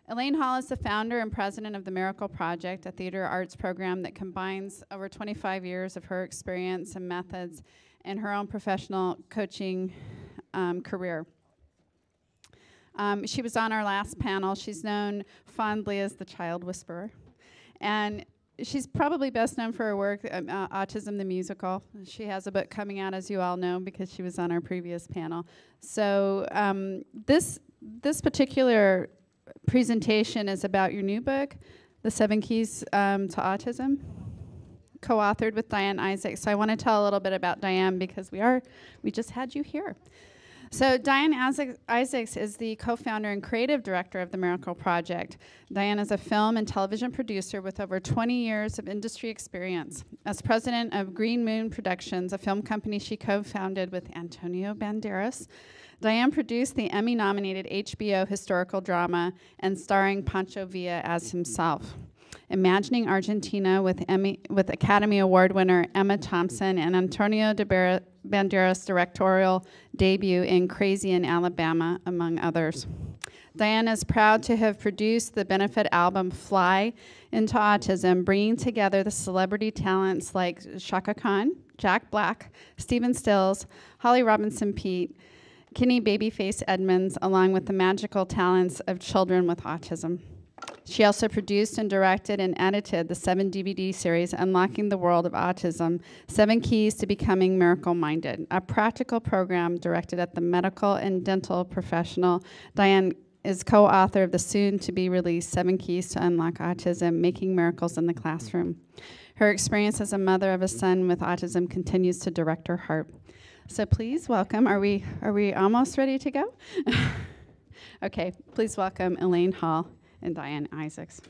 Elaine Hall is the founder and president of the Miracle Project, a theater arts program that combines over 25 years of her experience and methods in her own professional coaching career. She was on our last panel. She's known fondly as the child whisperer. And she's probably best known for her work, Autism the Musical. She has a book coming out, as you all know, because she was on our previous panel. So this particular presentation is about your new book, The 7 Keys to Autism, co-authored with Diane Isaacs. So I want to tell a little bit about Diane because we just had you here. So Diane Isaacs is the co-founder and creative director of the Miracle Project. Diane is a film and television producer with over 20 years of industry experience. As president of Green Moon Productions, a film company she co-founded with Antonio Banderas, Diane produced the Emmy-nominated HBO historical drama and starring Pancho Villa as himself. Imagining Argentina with Academy Award winner Emma Thompson and Antonio Banderas' directorial debut in Crazy in Alabama, among others. Diane is proud to have produced the benefit album Fly into Autism, bringing together the celebrity talents like Shaka Khan, Jack Black, Stephen Stills, Holly Robinson Peete, Kenny Babyface Edmonds, along with the magical talents of children with autism. She also produced and directed and edited the 7 DVD series Unlocking the World of Autism, 7 Keys to Becoming Miracle-Minded, a practical program directed at the medical and dental professional. Diane is co-author of the soon-to-be-released 7 Keys to Unlock Autism, Making Miracles in the Classroom. Her experience as a mother of a son with autism continues to direct her heart. So please welcome, are we almost ready to go? Okay, please welcome Elaine Hall and Diane Isaacs.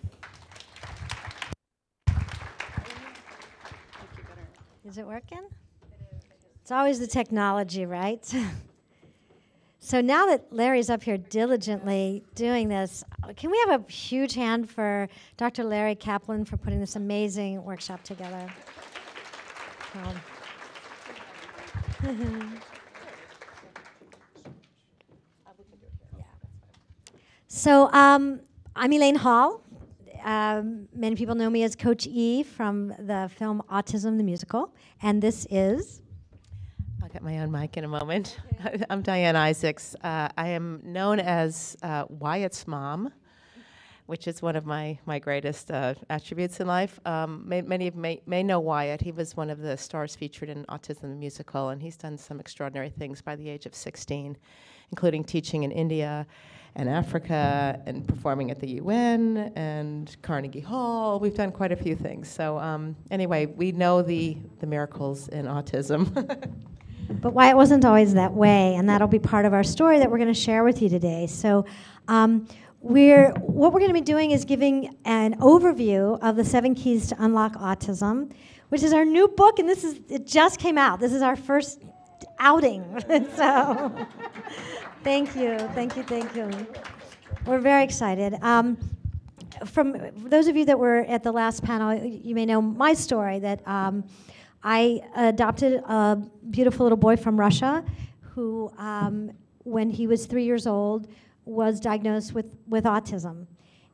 Is it working? It's always the technology, right? So now that Larry's up here diligently doing this, can we have a huge hand for Dr. Larry Kaplan for putting this amazing workshop together? So I'm Elaine Hall. Many people know me as Coach E from the film Autism the Musical, and this is... I'll get my own mic in a moment. I'm Diane Isaacs. I am known as Wyatt's mom, which is one of my greatest attributes in life. Many may know Wyatt. He was one of the stars featured in Autism the Musical, and he's done some extraordinary things by the age of 16, including teaching in India and Africa and performing at the UN and Carnegie Hall. We've done quite a few things. So anyway, we know the miracles in autism. But Wyatt wasn't always that way, and that'll be part of our story that we're going to share with you today. So what we're going to be doing is giving an overview of the 7 Keys to Unlock Autism, which is our new book, and it just came out. This is our first outing. So thank you. We're very excited. From those of you that were at the last panel, you may know my story, that I adopted a beautiful little boy from Russia who, when he was 3 years old, was diagnosed with autism.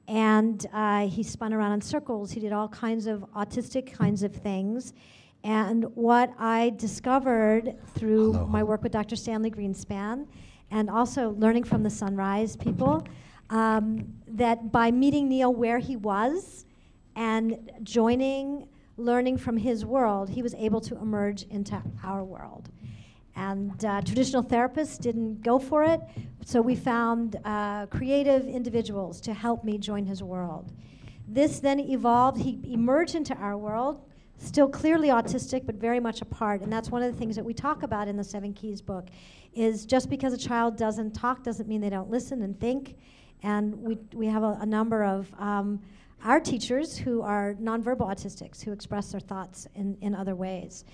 And he spun around in circles. He did all kinds of autistic kinds of things. And what I discovered through my work with Dr. Stanley Greenspan, and also learning from the Sunrise people, that by meeting Neil where he was and learning from his world, he was able to emerge into our world. And traditional therapists didn't go for it, so we found creative individuals to help me join his world. This then evolved. He emerged into our world, still clearly autistic, but very much apart. And that's one of the things that we talk about in the 7 Keys book, is just because a child doesn't talk doesn't mean they don't listen and think. And we have a number of our teachers who are nonverbal autistics who express their thoughts in other ways.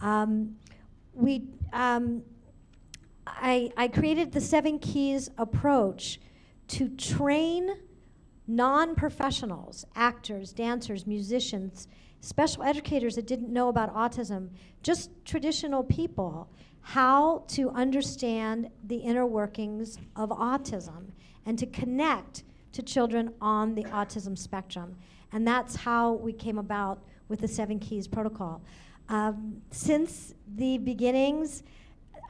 I created the 7 Keys approach to train non-professionals, actors, dancers, musicians, special educators that didn't know about autism, just traditional people, how to understand the inner workings of autism and to connect to children on the autism spectrum. And that's how we came about with the 7 Keys protocol. Since the beginnings,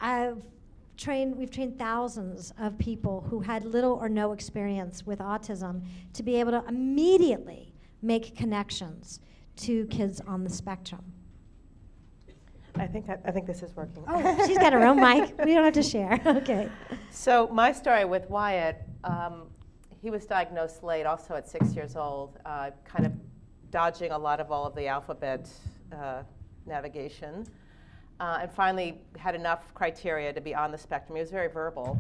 we've trained thousands of people who had little or no experience with autism to be able to immediately make connections to kids on the spectrum. I think this is working. Oh, she's got her own mic. We don't have to share. Okay. So my story with Wyatt, he was diagnosed late, also at 6 years old, kind of dodging a lot of all of the alphabet navigation, and finally had enough criteria to be on the spectrum. He was very verbal.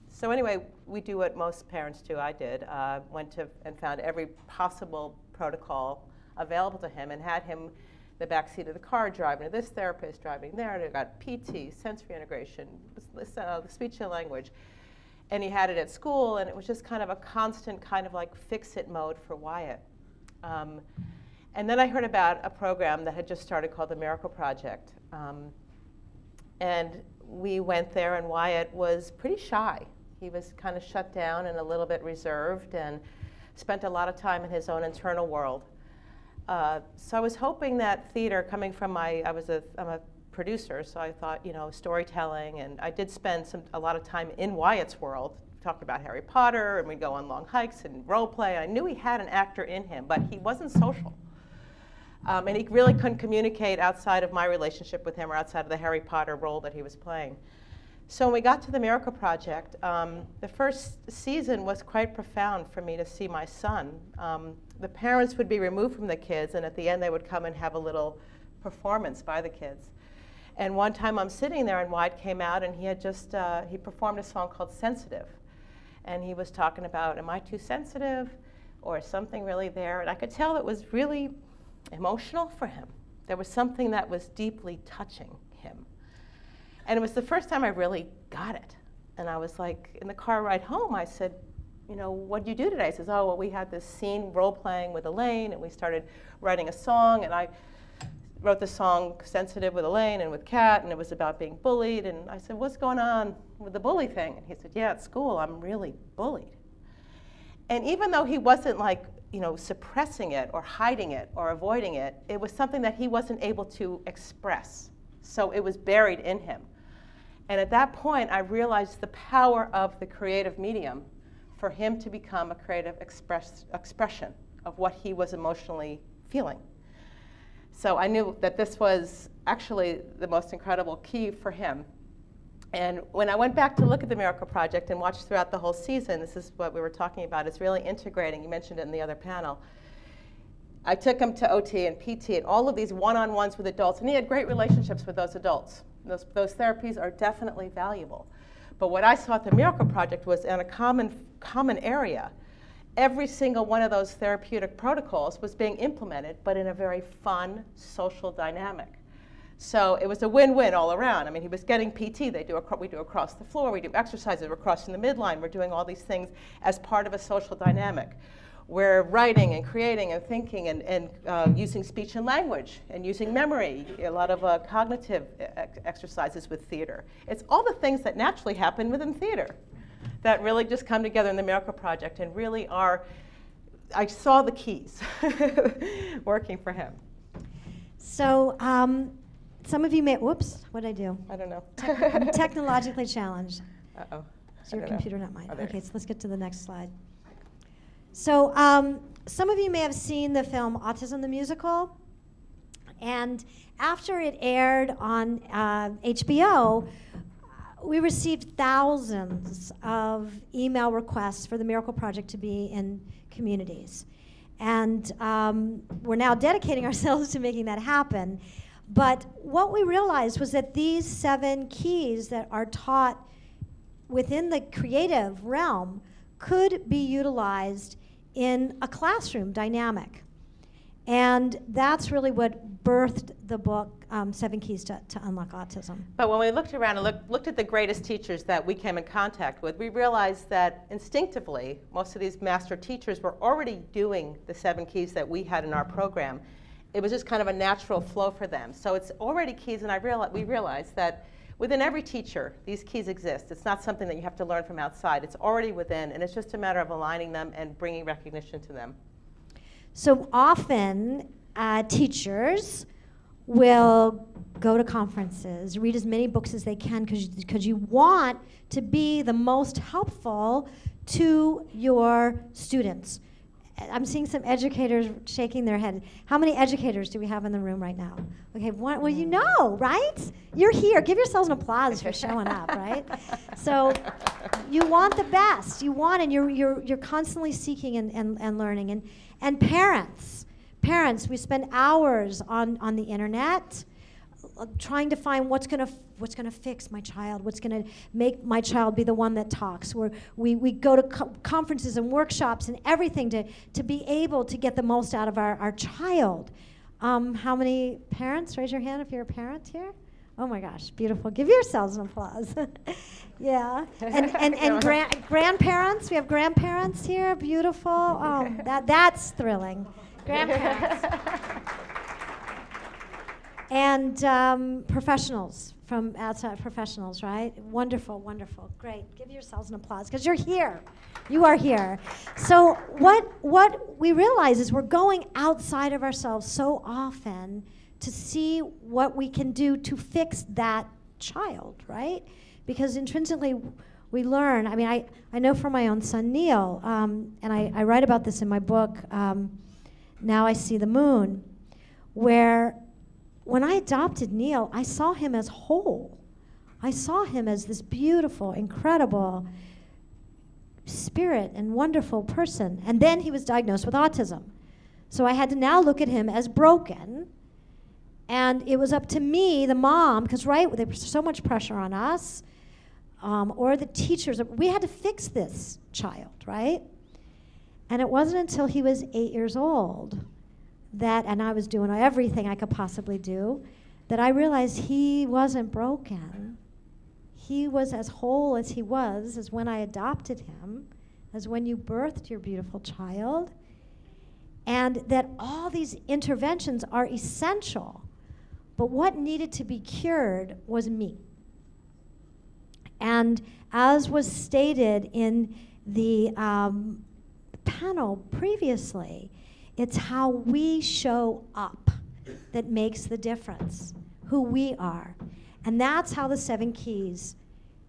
So anyway, we do what most parents do. I did. Went to and found every possible protocol available to him and had him the back seat of the car driving to this therapist, driving there. They got PT, sensory integration, speech and language. And he had it at school, and it was just kind of a constant kind of like fix-it mode for Wyatt. And then I heard about a program that had just started called the Miracle Project. And we went there, and Wyatt was pretty shy. He was kind of shut down and a little bit reserved and spent a lot of time in his own internal world. So I was hoping that theater, coming from I'm a producer, so I thought, storytelling, and I did spend a lot of time in Wyatt's world, talked about Harry Potter, and we'd go on long hikes and role play. I knew he had an actor in him, but he wasn't social. And he really couldn't communicate outside of my relationship with him or outside of the Harry Potter role that he was playing. So when we got to the Miracle Project, the first season was quite profound for me to see my son. The parents would be removed from the kids, and at the end they would come and have a little performance by the kids. And one time I'm sitting there, and Wyatt came out, and he had just, he performed a song called Sensitive. And he was talking about, am I too sensitive, or is something really there? And I could tell it was really emotional for him. There was something that was deeply touching him. And it was the first time I really got it. And I was like, in the car ride home, I said, what'd you do today? He says, oh, well, we had this scene role-playing with Elaine, and we started writing a song, and I wrote the song Sensitive with Elaine and with Kat, and it was about being bullied. And I said, what's going on with the bully thing? And he said, yeah, at school, I'm really bullied. And even though he wasn't like, suppressing it or hiding it or avoiding it, it was something that he wasn't able to express. So it was buried in him. And at that point, I realized the power of the creative medium for him to become a creative expression of what he was emotionally feeling. So I knew that this was actually the most incredible key for him. And when I went back to look at the Miracle Project and watched throughout the whole season, this is what we were talking about, it's really integrating. You mentioned it in the other panel. I took him to OT and PT and all of these one-on-ones with adults, and he had great relationships with those adults. Those therapies are definitely valuable. But what I saw at the Miracle Project was in a common area. Every single one of those therapeutic protocols was being implemented, but in a very fun, social dynamic. So it was a win-win all around. I mean, he was getting PT. We do across the floor. We do exercises. We're crossing the midline. We're doing all these things as part of a social dynamic. We're writing and creating and thinking and using speech and language and using memory, a lot of cognitive exercises with theater. It's all the things that naturally happen within theater that really just come together in the Miracle Project and really are, I saw the keys working for him. So some of you may, whoops, what did I do? I don't know. I'm technologically challenged. Uh-oh. It's your computer, not mine. Oh, Okay, so let's get to the next slide. So some of you may have seen the film Autism the Musical. And after it aired on HBO, we received thousands of email requests for the Miracle Project to be in communities. And we're now dedicating ourselves to making that happen. But what we realized was that these 7 keys that are taught within the creative realm could be utilized in a classroom dynamic. And that's really what birthed the book, 7 Keys to Unlock Autism. But when we looked around and looked at the greatest teachers that we came in contact with, we realized that instinctively, most of these master teachers were already doing the 7 keys that we had in our program. It was just kind of a natural flow for them. So it's already keys, and we realized that within every teacher, these keys exist. It's not something that you have to learn from outside. It's already within, and it's just a matter of aligning them and bringing recognition to them. So often, teachers will go to conferences, read as many books as they can because you want to be the most helpful to your students. I'm seeing some educators shaking their head. How many educators do we have in the room right now? Okay, well, you know, right? You're here. Give yourselves an applause for showing up, right? So you want the best. You want, and you're constantly seeking and learning. And parents, we spend hours on the internet trying to find what's going to fix my child, what's going to make my child be the one that talks. We go to conferences and workshops and everything to be able to get the most out of our child. How many parents? Raise your hand if you're a parent here. Oh my gosh, beautiful. Give yourselves an applause. Yeah. And grandparents. We have grandparents here. Beautiful. Oh, that's thrilling. Grandparents. And professionals from outside professionals, right? Wonderful, wonderful. Great. Give yourselves an applause because you're here. You are here. So what we realize is we're going outside of ourselves so often to see what we can do to fix that child, right? Because intrinsically we learn. I mean, I know from my own son, Neil, and I write about this in my book, Now I See the Moon, where when I adopted Neil, I saw him as whole. I saw him as this beautiful, incredible spirit and wonderful person. And then he was diagnosed with autism. So I had to now look at him as broken. And it was up to me, the mom, because there was so much pressure on us, or the teachers. We had to fix this child, right? And it wasn't until he was 8 years old and I was doing everything I could possibly do, that I realized he wasn't broken. He was as whole as he was as when I adopted him, as when you birthed your beautiful child, and that all these interventions are essential. But what needed to be cured was me. And as was stated in the panel previously, it's how we show up that makes the difference, who we are. And that's how the 7 keys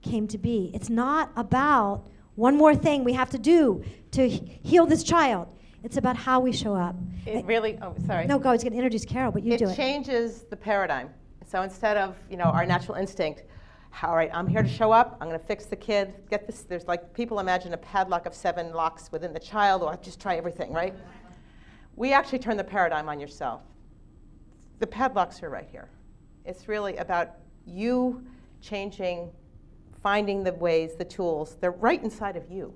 came to be. It's not about one more thing we have to do to heal this child. It's about how we show up. It really, oh, sorry. No, go, I was going to introduce Carol, but you do it. It changes the paradigm. So instead of, our natural instinct, all right, I'm here to show up, I'm going to fix the kid, get this, there's like, people imagine a padlock of 7 locks within the child, or just try everything, right? We actually turn the paradigm on yourself. The padlocks are right here. It's really about you changing, finding the ways, the tools. They're right inside of you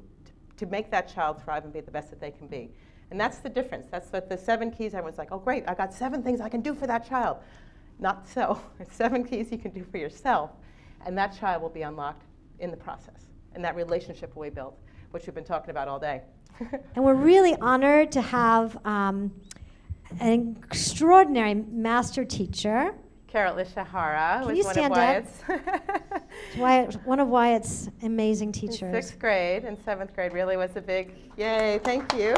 to make that child thrive and be the best that they can be. And that's the difference. That's what the 7 keys, everyone's like, oh great, I got 7 things I can do for that child. Not so. It's 7 keys you can do for yourself. And that child will be unlocked in the process. And that relationship will be built, which we've been talking about all day. And we're really honored to have an extraordinary master teacher. Carol Ishihara was one of Wyatt's amazing teachers. In 6th grade and 7th grade really was a big, yay, thank you.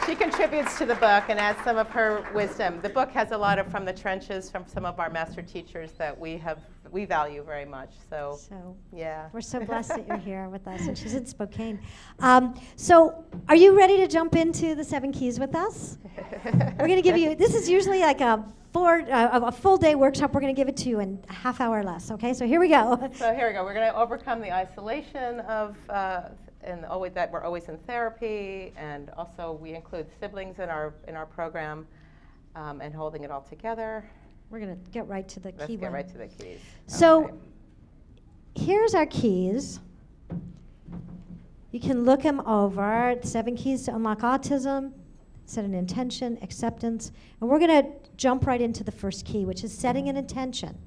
She contributes to the book and adds some of her wisdom. The book has a lot of from the trenches from some of our master teachers that we value very much. So yeah. We're so blessed that you're here with us, and she's in Spokane. So are you ready to jump into the 7 keys with us? We're going to give you, this is usually like a full day workshop. We're going to give it to you in a half hour or less, okay? So here we go. So here we go. We're going to overcome the isolation of and always that we're always in therapy, and also we include siblings in our program, and holding it all together. We're going to get right to the key one. Let's get right to the keys. So okay. Here's our keys. You can look them over. 7 keys to unlock autism, set an intention, acceptance, and we're going to jump right into the first key, which is setting an intention.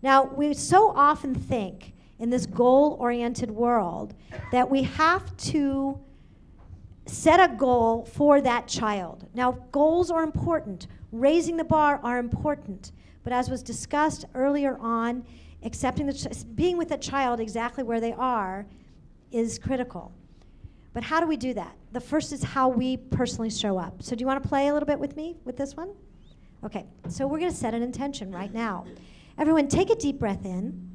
Now, we so often think in this goal-oriented world that we have to set a goal for that child. Now, goals are important. Raising the bar are important. But as was discussed earlier on, accepting being with the child exactly where they are is critical. But how do we do that? The first is how we personally show up. So do you want to play a little bit with me with this one? Okay, so we're going to set an intention right now. Everyone, take a deep breath in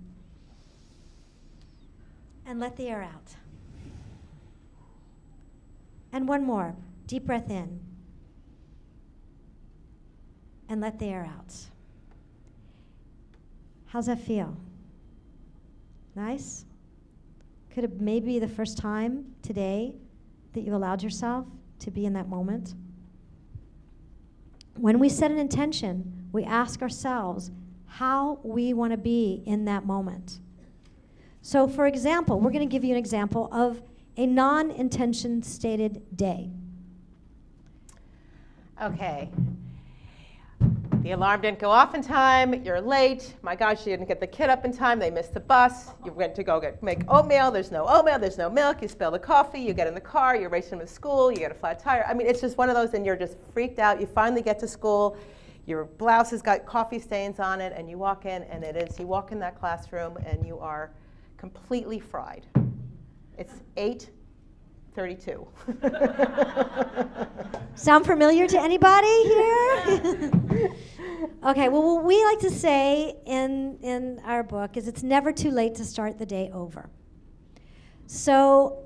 and let the air out. And one more. Deep breath in and let the air out. How's that feel? Nice? Could it maybe be the first time today that you allowed yourself to be in that moment? When we set an intention, we ask ourselves how we want to be in that moment. So for example, we're going to give you an example of a non-intention stated day. Okay. The alarm didn't go off in time, you're late, my gosh, you didn't get the kid up in time, they missed the bus, you went to go make oatmeal, there's no milk, you spill the coffee, you get in the car, you're racing them to school, you get a flat tire. I mean, it's just one of those, and you're just freaked out. You finally get to school, your blouse has got coffee stains on it, and you walk in, and you walk in that classroom, and you are completely fried. It's 8:32. Sound familiar to anybody here? Okay, well, what we like to say in our book is it's never too late to start the day over. So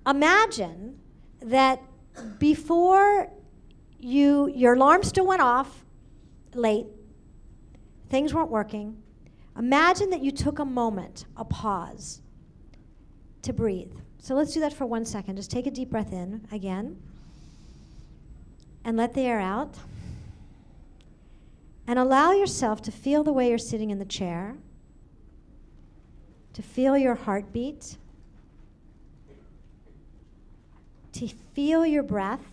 imagine that before your alarm still went off late, things weren't working. Imagine that you took a moment, a pause, to breathe. So let's do that for 1 second. Just take a deep breath in again and let the air out. And allow yourself to feel the way you're sitting in the chair, to feel your heartbeat, to feel your breath.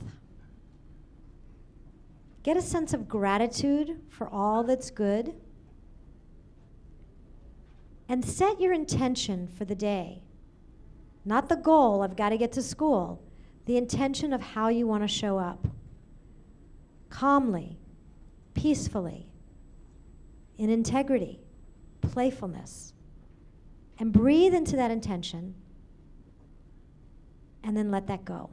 Get a sense of gratitude for all that's good. And set your intention for the day. Not the goal, I've got to get to school. The intention of how you want to show up. Calmly, peacefully, in integrity, playfulness. And breathe into that intention, and then let that go.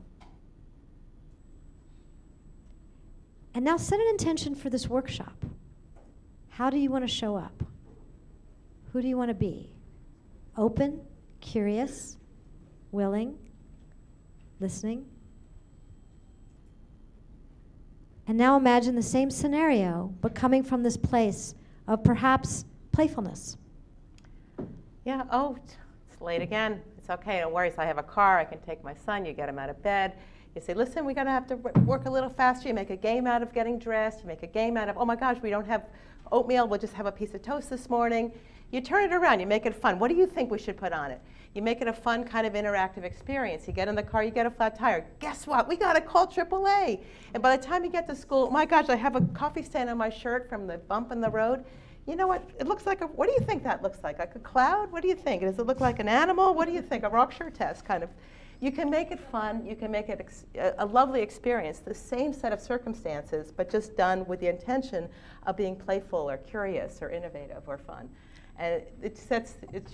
And now set an intention for this workshop. How do you want to show up? Who do you want to be? Open, curious, willing, listening. And now imagine the same scenario, but coming from this place of perhaps playfulness. Yeah, oh, it's late again. It's okay, don't worry. So I have a car, I can take my son, you get him out of bed. You say, listen, we're going to have to work a little faster. You make a game out of getting dressed. You make a game out of, oh my gosh, we don't have oatmeal. We'll just have a piece of toast this morning. You turn it around. You make it fun. What do you think we should put on it? You make it a fun kind of interactive experience. You get in the car, you get a flat tire. Guess what? We got to call AAA. And by the time you get to school, oh my gosh, I have a coffee stain on my shirt from the bump in the road. You know what? It looks like what do you think that looks like? Like a cloud? What do you think? Does it look like an animal? What do you think? A Rockshire test kind of. You can make it fun. You can make it a lovely experience, the same set of circumstances, but just done with the intention of being playful or curious or innovative or fun. And it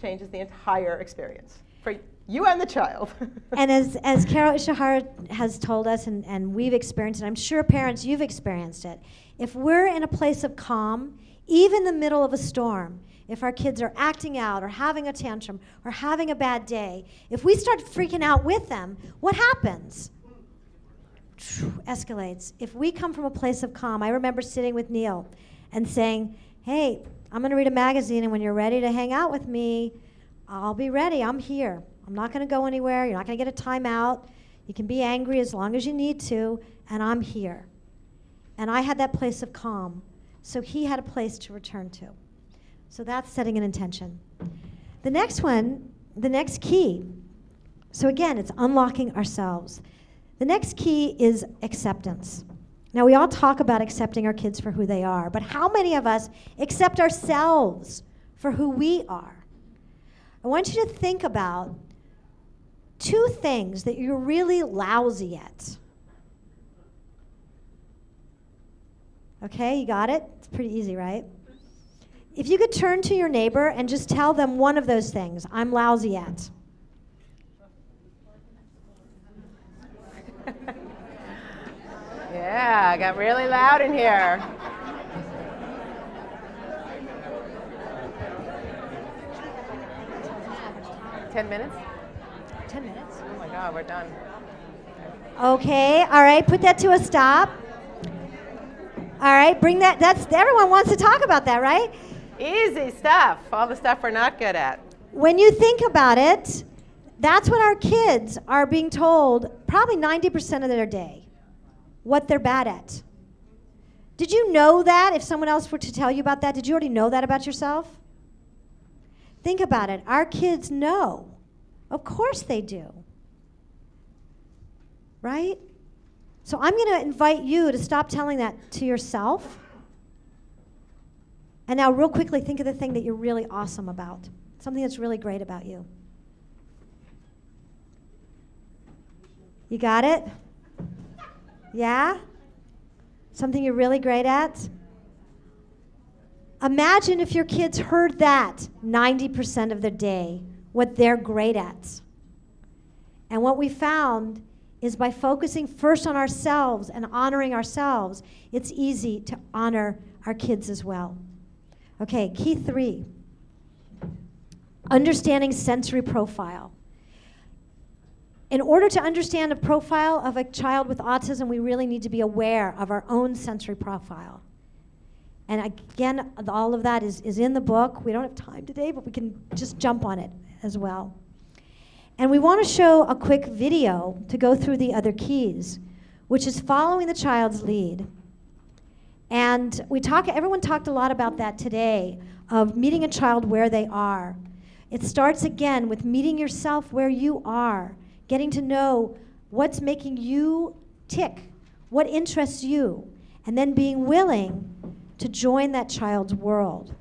changes the entire experience for you and the child. And as Carol Shahar has told us, and we've experienced it, I'm sure parents, you've experienced it. If we're in a place of calm, even in the middle of a storm, if our kids are acting out or having a tantrum or having a bad day, if we start freaking out with them, what happens? Escalates. If we come from a place of calm, I remember sitting with Neil and saying, hey, I'm going to read a magazine, and when you're ready to hang out with me, I'll be ready. I'm here. I'm not going to go anywhere. You're not going to get a timeout. You can be angry as long as you need to, and I'm here. And I had that place of calm, so he had a place to return to. So that's setting an intention. The next one, the next key, so again, it's unlocking ourselves. The next key is acceptance. Now, we all talk about accepting our kids for who they are, but how many of us accept ourselves for who we are? I want you to think about 2 things that you're really lousy at. Okay, you got it? It's pretty easy, right? if you could turn to your neighbor and just tell them one of those things I'm lousy at. Yeah, I got really loud in here. $10 minutes? 10 minutes. Oh my God, we're done. Okay, all right, put that to a stop. All right, bring that, everyone wants to talk about that, right? Easy stuff, all the stuff we're not good at. When you think about it, that's what our kids are being told probably 90% of their day, what they're bad at. Did you know that? If someone else were to tell you about that, did you already know that about yourself? Think about it. Our kids know. Of course they do. Right? So I'm going to invite you to stop telling that to yourself. And now real quickly, think of the thing that you're really awesome about. Something that's really great about you. You got it? Yeah? Something you're really great at? Imagine if your kids heard that 90% of the day, what they're great at. And what we found is by focusing first on ourselves and honoring ourselves, it's easy to honor our kids as well. Okay, key 3. Understanding sensory profile. In order to understand a profile of a child with autism, we really need to be aware of our own sensory profile. And again, all of that is in the book. We don't have time today, but we can just jump on it as well. And we want to show a quick video to go through the other keys, which is following the child's lead. And everyone talked a lot about that today, of meeting a child where they are. It starts again with meeting yourself where you are, getting to know what's making you tick, what interests you, and then being willing to join that child's world.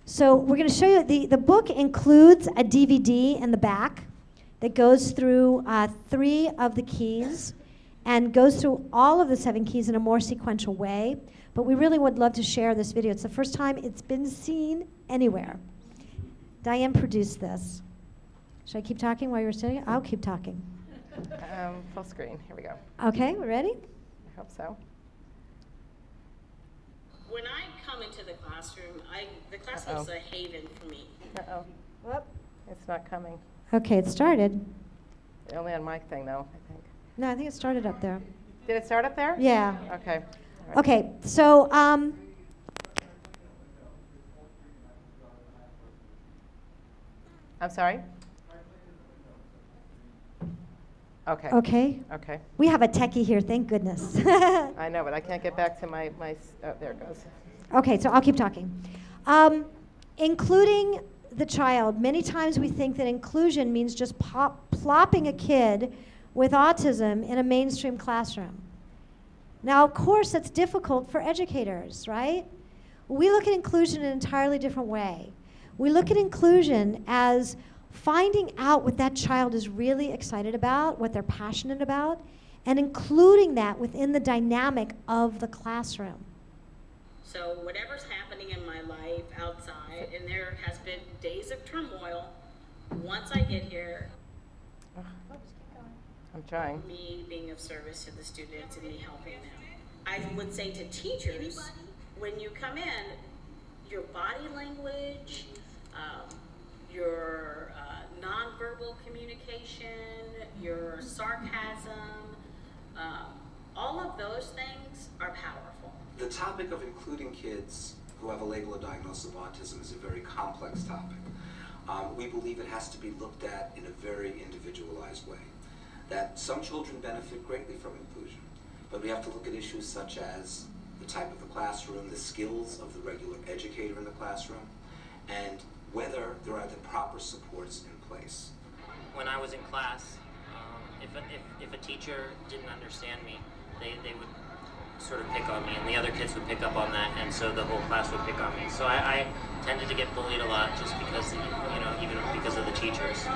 So we're going to show you, the book includes a DVD in the back that goes through 3 of the keys and goes through all of the 7 keys in a more sequential way. But we really would love to share this video. It's the first time it's been seen anywhere. Diane produced this. Should I keep talking while you're sitting? I'll keep talking. Full screen, here we go. Okay, we're ready? I hope so. When I come into the classroom, the classroom is a haven for me. Uh-oh. Whoop. It's not coming. Okay, it started. Only on my thing, though, I think. No, I think it started up there. Did it start up there? Yeah. Okay. All right. Okay, so I'm sorry? Okay. okay. Okay. We have a techie here, thank goodness. I know, but I can't get back to my oh, there it goes. Okay, so I'll keep talking. Including the child, many times we think that inclusion means just plopping a kid with autism in a mainstream classroom. Now, of course, that's difficult for educators, right? We look at inclusion in an entirely different way. We look at inclusion as finding out what that child is really excited about, what they're passionate about, and including that within the dynamic of the classroom. So whatever's happening in my life outside, and there has been days of turmoil, once I get here, I'm trying. me being of service to the students and me helping them. I would say to teachers, when you come in, your body language, your nonverbal communication, your sarcasm, all of those things are powerful. The topic of including kids who have a label or diagnosis of autism is a very complex topic. We believe it has to be looked at in a very individualized way. That some children benefit greatly from inclusion, but we have to look at issues such as the type of the classroom, the skills of the regular educator in the classroom, and whether there are the proper supports in place. When I was in class, if a teacher didn't understand me, they would sort of pick on me, and the other kids would pick up on that, and so the whole class would pick on me. So I tended to get bullied a lot just because, even because of the teachers.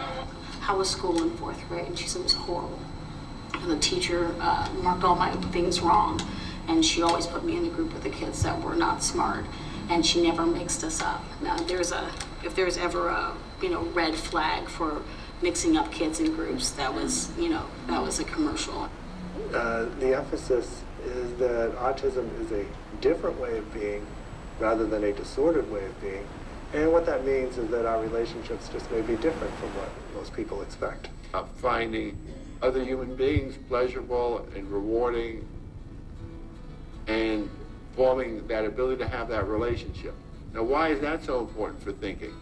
How was school in 4th grade? And she said it was horrible. And the teacher marked all my things wrong, and she always put me in a group with the kids that were not smart. and she never mixed us up. Now, if there's ever a red flag for mixing up kids in groups, that was a commercial. The emphasis is that autism is a different way of being rather than a disordered way of being. And what that means is that our relationships just may be different from what most people expect. Finding other human beings pleasurable and rewarding and forming that ability to have that relationship. Now, why is that so important for thinking?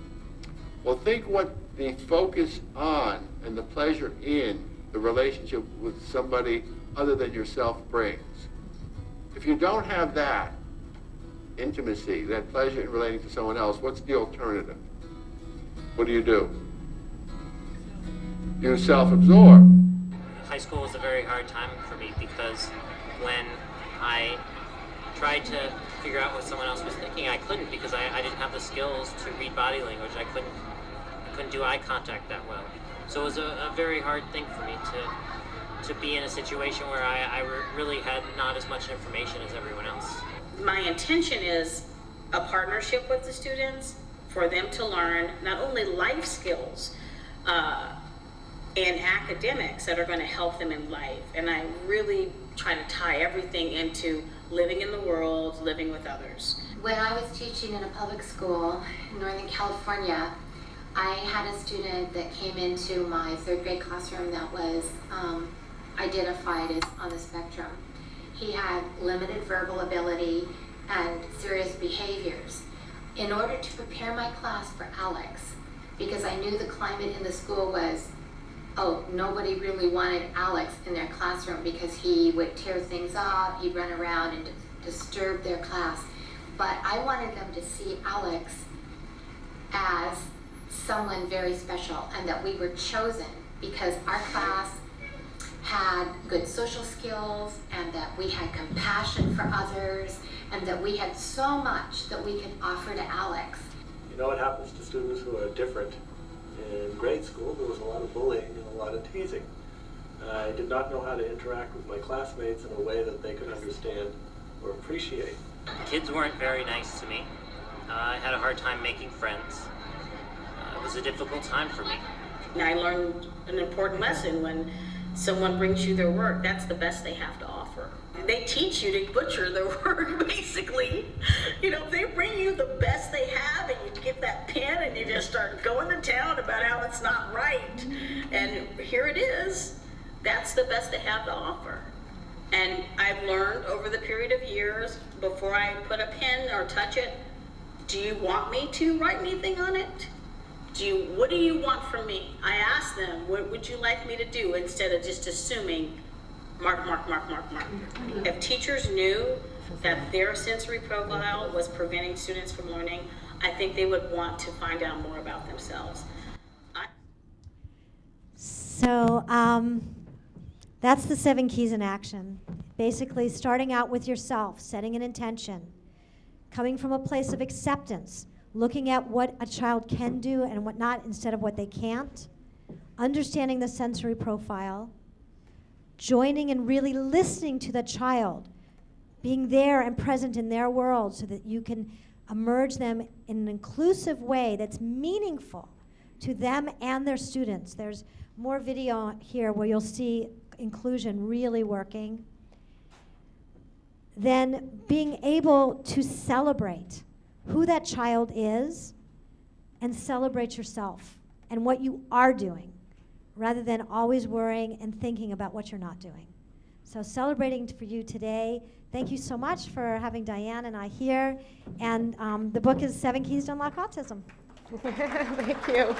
Well, think what the focus on and the pleasure in the relationship with somebody other than yourself brings. If you don't have that intimacy, that pleasure in relating to someone else, what's the alternative? What do? You self-absorb. High school was a very hard time for me because when I tried to figure out what someone else was thinking, I couldn't, because I didn't have the skills to read body language. I couldn't do eye contact that well. So it was a very hard thing for me to be in a situation where I really had not as much information as everyone else. My intention is a partnership with the students for them to learn not only life skills and academics that are going to help them in life. And I really try to tie everything into living in the world, living with others. When I was teaching in a public school in Northern California, I had a student that came into my third grade classroom that was identified as on the spectrum. He had limited verbal ability and serious behaviors. In order to prepare my class for Alex, because I knew the climate in the school was, nobody really wanted Alex in their classroom because he would tear things up, he'd run around and disturb their class. But I wanted them to see Alex as someone very special, and that we were chosen because our class had good social skills, and that we had compassion for others, and that we had so much that we could offer to Alex. You know what happens to students who are different? In grade school, there was a lot of bullying and a lot of teasing. I did not know how to interact with my classmates in a way that they could understand or appreciate. Kids weren't very nice to me. I had a hard time making friends. It was a difficult time for me. I learned an important lesson: when someone brings you their work, that's the best they have to offer. They teach you to butcher their work, basically. They bring you the best they have, and you get that pen and you just start going to town about how it's not right. And here it is. That's the best they have to offer. And I've learned over the period of years, before I put a pen or touch it, do you want me to write anything on it? What do you want from me? I ask them, what would you like me to do, instead of just assuming, mark, mark, mark, mark, mark. If teachers knew that their sensory profile was preventing students from learning, I think they would want to find out more about themselves. So that's the 7 keys in action. Basically, starting out with yourself, setting an intention, coming from a place of acceptance, looking at what a child can do and what not instead of what they can't, understanding the sensory profile, joining and really listening to the child, being there and present in their world so that you can emerge them in an inclusive way that's meaningful to them and their students. There's more video here where you'll see inclusion really working. Then being able to celebrate who that child is and celebrate yourself and what you are doing, rather than always worrying and thinking about what you're not doing. So celebrating for you today. Thank you so much for having Diane and I here. And the book is 7 Keys to Unlock Autism. Thank you.